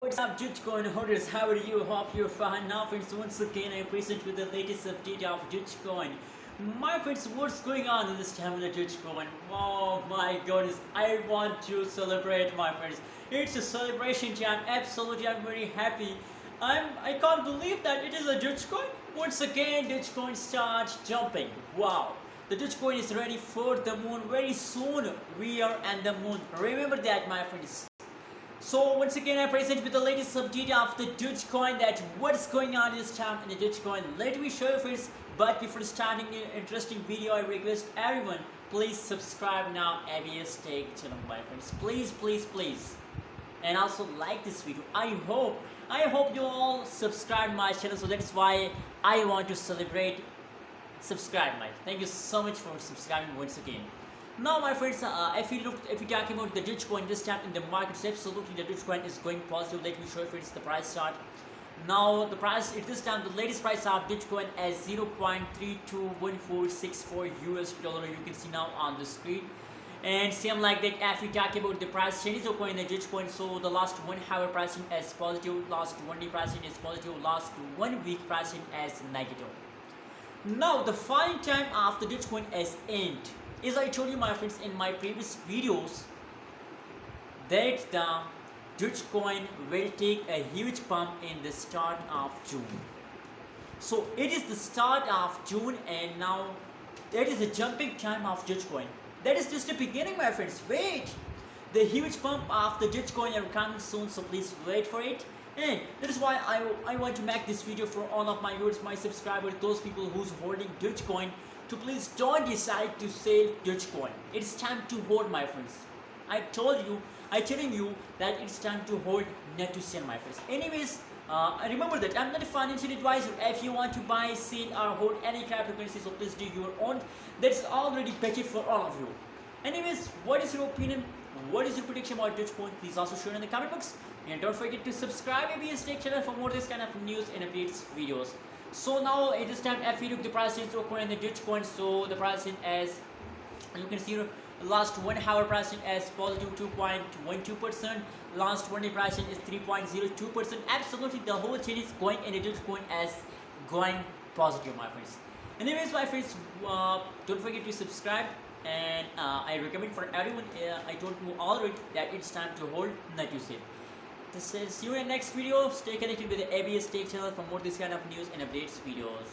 What's up, Dogecoin holders? How are you? Hope you're fine. Now, friends, once again I present with the latest update of Dogecoin. My friends, what's going on in this time in the Dogecoin? Oh my goodness, I want to celebrate, my friends. It's a celebration time. Absolutely, I'm very happy. I can't believe that it is a Dogecoin. Once again, Dogecoin starts jumping. Wow. The Dogecoin is ready for the moon. Very soon we are on the moon. Remember that, my friends. So once again I present with the latest update of the Dogecoin, that what's going on this time in the Dogecoin. Let me show you first, but before starting the interesting video, I request everyone, please subscribe now ABS Tech channel, my friends. Please. And also like this video. I hope you all subscribe my channel, so that's why I want to celebrate. Subscribe, mate. Thank you so much for subscribing once again. Now, my friends, if you talk about the Dogecoin this time in the markets, absolutely the Dogecoin is going positive. Let me show you, friends, the price chart. Now, the price at this time, the latest price of Dogecoin is 0.321464 US dollar. You can see now on the screen. And same like that, if we talk about the price changes of coin, the Dogecoin, so the last 1 hour pricing is positive, last 1 day pricing is positive, last 1 week pricing is negative. Now, the falling time of the Dogecoin is end. As I told you, my friends, in my previous videos, that the Dogecoin will take a huge pump in the start of June. So it is the start of June, and now that is the jumping time of Dogecoin. That is just the beginning, my friends. Wait, the huge pump of the Dogecoin are coming soon, so please wait for it. And that is why I want to make this video for all of my viewers, my subscribers, those people who's holding Dogecoin, to please don't decide to sell Dogecoin. It's time to hold, my friends. I'm telling you that it's time to hold, not to sell, my friends. Anyways, remember that I'm not a financial advisor. If you want to buy, sell, or hold any cryptocurrency, so please do your own. That's already packaged for all of you. Anyways, what is your opinion? What is your prediction about Dogecoin? Please also share in the comment box. And don't forget to subscribe to ABS Tech channel for more this kind of news and updates videos. So now at this time, if you look the price change of coin and the Dogecoin, so the pricing is, you can see last 1 hour pricing is positive 2.12%, last 1 day pricing is 3.02%. Absolutely, the whole chain is going, and the Dogecoin is going positive, my friends. Anyways, my friends, don't forget to subscribe, and I recommend for everyone, I told you already that it's time to hold, not to sell. This is, see you in the next video. Stay connected with the ABS Tech channel for more this kind of news and updates videos.